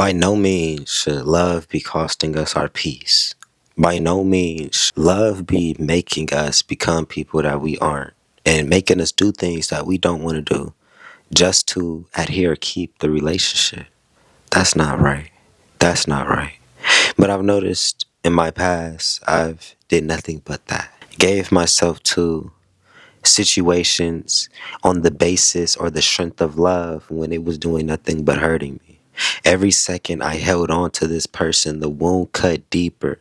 By no means should love be costing us our peace. By no means should love be making us become people that we aren't and making us do things that we don't want to do just to adhere or keep the relationship. That's not right. That's not right. But I've noticed in my past, I've did nothing but that. Gave myself to situations on the basis or the strength of love when it was doing nothing but hurting me. Every second I held on to this person, the wound cut deeper.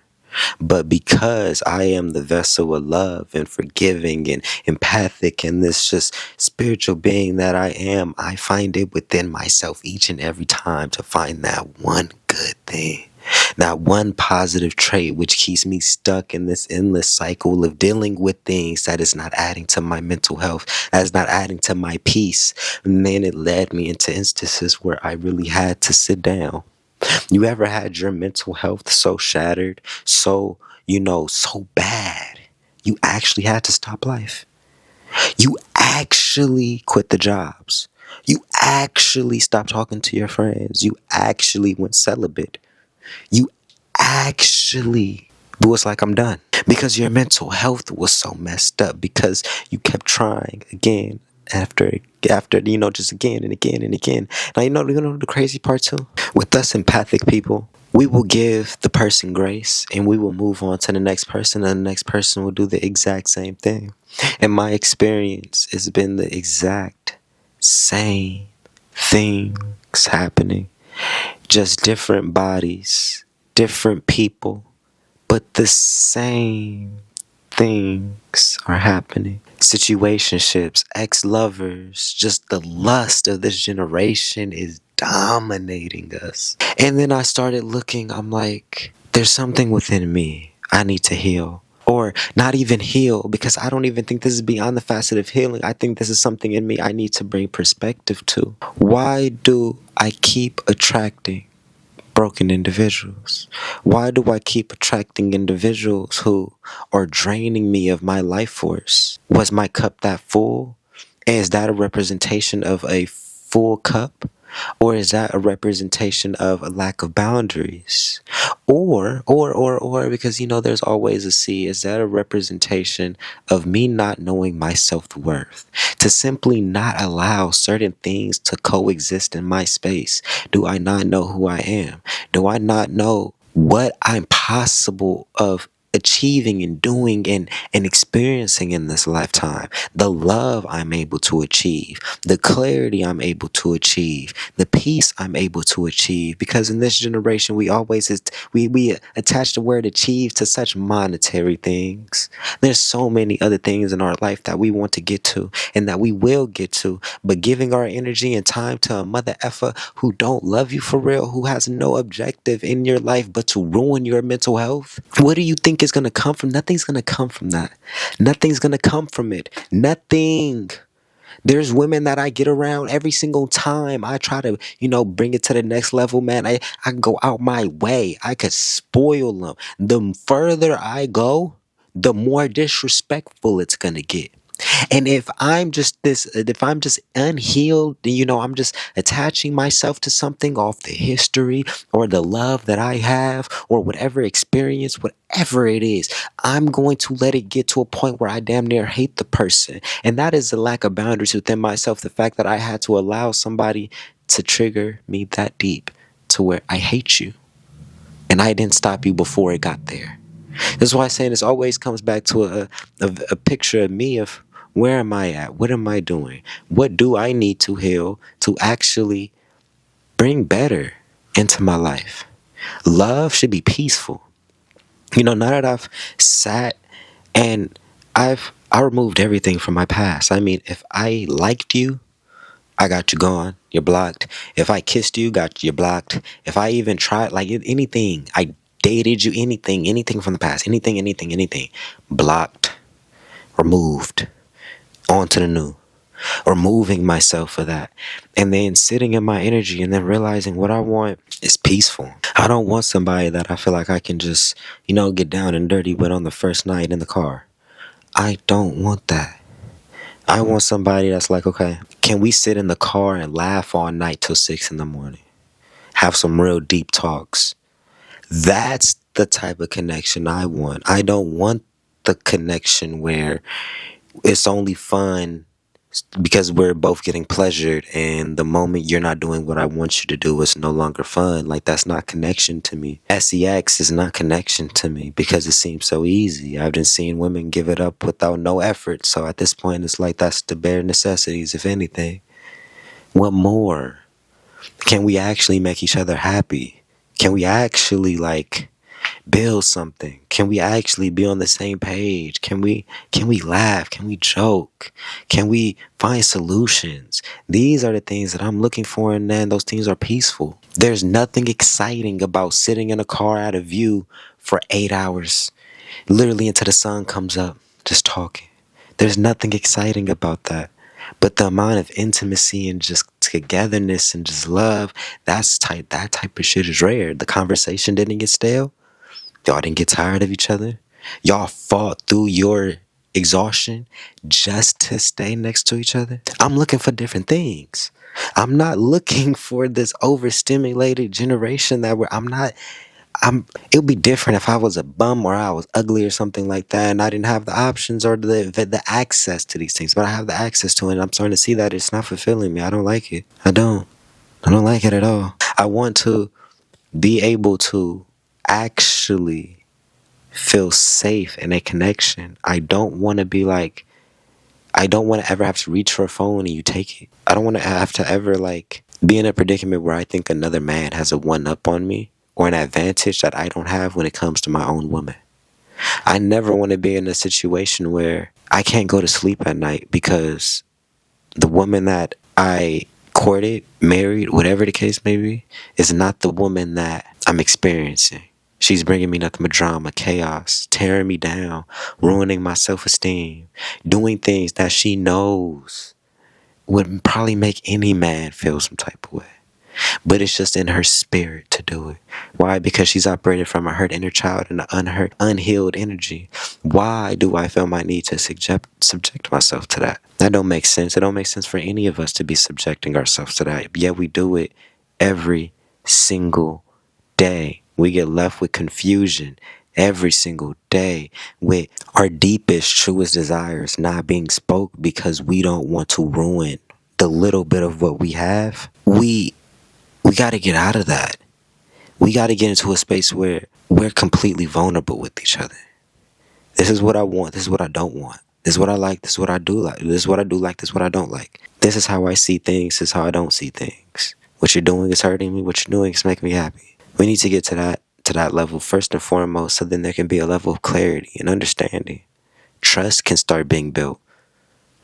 But because I am the vessel of love and forgiving and empathic and this just spiritual being that I am, I find it within myself each and every time to find that one good thing. That one positive trait which keeps me stuck in this endless cycle of dealing with things that is not adding to my mental health, that is not adding to my peace. And then it led me into instances where I really had to sit down. You ever had your mental health so shattered, so bad, you actually had to stop life? You actually quit the jobs. You actually stopped talking to your friends. You actually went celibate. You actually was like, I'm done. Because your mental health was so messed up because you kept trying again after just again and again and again. Now you know the crazy part too? With us empathic people, we will give the person grace and we will move on to the next person, and the next person will do the exact same thing. And my experience has been the exact same things happening. Just different bodies, different people, but the same things are happening. Situationships, ex-lovers, just the lust of this generation is dominating us. And then I started looking, I'm like, there's something within me I need to heal. Or not even heal, because I don't even think this is beyond the facet of healing. I think this is something in me I need to bring perspective to. Why do I keep attracting broken individuals? Why do I keep attracting individuals who are draining me of my life force? Was my cup that full? And is that a representation of a full cup? Or is that a representation of a lack of boundaries? Or, because there's always a C, is that a representation of me not knowing my self-worth? To simply not allow certain things to coexist in my space. Do I not know who I am? Do I not know what I'm possible of achieving and doing and experiencing in this lifetime? The love I'm able to achieve, the clarity I'm able to achieve, the peace I'm able to achieve. Because in this generation, we always we attach the word achieve to such monetary things. There's so many other things in our life that we want to get to and that we will get to, but giving our energy and time to a mother effer who don't love you for real, who has no objective in your life but to ruin your mental health, what do you think is going to come from? Nothing's going to come from that. Nothing's going to come from it. Nothing. There's women that I get around every single time I try to, bring it to the next level, man. I can go out my way. I could spoil them. The further I go, the more disrespectful it's going to get. And if I'm just unhealed, I'm just attaching myself to something off the history or the love that I have or whatever experience, whatever it is, I'm going to let it get to a point where I damn near hate the person. And that is the lack of boundaries within myself. The fact that I had to allow somebody to trigger me that deep to where I hate you. And I didn't stop you before it got there. That's why I'm saying this always comes back to a picture of me of where am I at? What am I doing? What do I need to heal to actually bring better into my life? Love should be peaceful. Now that I've sat and I removed everything from my past. I mean, if I liked you, I got you gone. You're blocked. If I kissed you, you're blocked. If I even tried anything, I dated you, anything from the past, anything, blocked, removed, on to the new, removing myself for that, and then sitting in my energy and then realizing what I want is peaceful. I don't want somebody that I feel like I can just, get down and dirty with on the first night in the car. I don't want that. I want somebody that's like, okay, can we sit in the car and laugh all night till 6 in the morning? have some real deep talks. That's the type of connection I want. I don't want the connection where it's only fun because we're both getting pleasured, and the moment you're not doing what I want you to do, it's no longer fun. Like, that's not connection to me. Sex is not connection to me because it seems so easy. I've been seeing women give it up without no effort. So at this point, it's like that's the bare necessities, if anything. What more? Can we actually make each other happy? Can we actually build something? Can we actually be on the same page? Can we laugh? Can we joke? Can we find solutions? These are the things that I'm looking for, and then those things are peaceful. There's nothing exciting about sitting in a car out of view for 8 hours, literally until the sun comes up, just talking. There's nothing exciting about that. But the amount of intimacy and just togetherness and just love, that type of shit is rare. The conversation didn't get stale. Y'all didn't get tired of each other. Y'all fought through your exhaustion just to stay next to each other. I'm looking for different things. I'm not looking for this overstimulated generation that it would be different if I was a bum or I was ugly or something like that, and I didn't have the options or the access to these things. But I have the access to it, and I'm starting to see that it's not fulfilling me. I don't like it. I don't like it at all. I want to be able to actually feel safe in a connection. I don't want to ever have to reach for a phone and you take it. I don't want to have to ever be in a predicament where I think another man has a one up on me or an advantage that I don't have when it comes to my own woman. I never want to be in a situation where I can't go to sleep at night because the woman that I courted, married, whatever the case may be, is not the woman that I'm experiencing. She's bringing me nothing but drama, chaos, tearing me down, ruining my self-esteem, doing things that she knows would probably make any man feel some type of way. But it's just in her spirit to do it. Why? Because she's operated from a hurt inner child and an unhealed energy. Why do I feel my need to subject myself to that? That don't make sense. It don't make sense for any of us to be subjecting ourselves to that. Yet we do it every single day. We get left with confusion every single day with our deepest, truest desires not being spoke because we don't want to ruin the little bit of what we have. We got to get out of that. We got to get into a space where we're completely vulnerable with each other. This is what I want. This is what I don't want. This is what I like. This is what I do like. This is what I do like. This is what I don't like. This is how I see things. This is how I don't see things. What you're doing is hurting me. What you're doing is making me happy. We need to get to that level first and foremost, so then there can be a level of clarity and understanding. Trust can start being built.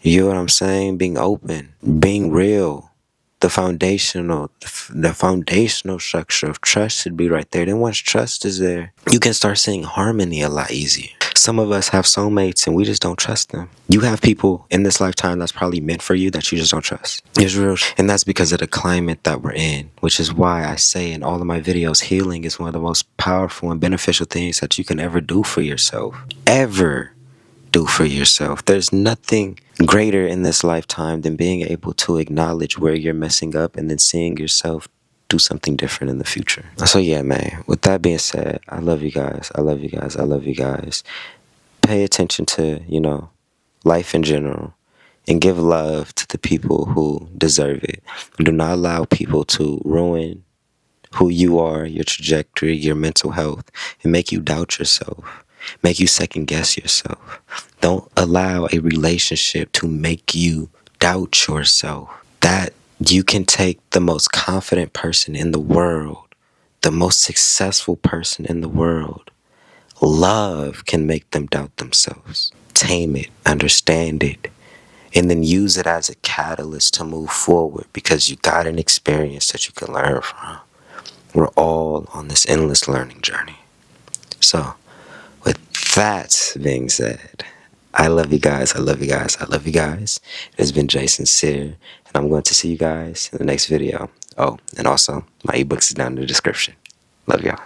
You know what I'm saying? Being open, being real. The foundational structure of trust should be right there. Then once trust is there, you can start seeing harmony a lot easier. Some of us have soulmates and we just don't trust them. You have people in this lifetime that's probably meant for you that you just don't trust. It's real. And that's because of the climate that we're in, which is why I say in all of my videos, healing is one of the most powerful and beneficial things that you can ever do for yourself. Ever do for yourself. There's nothing greater in this lifetime than being able to acknowledge where you're messing up and then seeing yourself do something different in the future. So yeah, man, with that being said, I love you guys. I love you guys. I love you guys. Pay attention to, life in general, and give love to the people who deserve it. Do not allow people to ruin who you are, your trajectory, your mental health, and make you doubt yourself. Make you second guess yourself. Don't allow a relationship to make you doubt yourself. That you can take the most confident person in the world, the most successful person in the world. Love can make them doubt themselves. Tame it, understand it, and then use it as a catalyst to move forward because you got an experience that you can learn from. We're all on this endless learning journey. So, with that being said, I love you guys. I love you guys. I love you guys. It has been Jay Sincere, and I'm going to see you guys in the next video. Oh, and also, my ebooks is down in the description. Love y'all.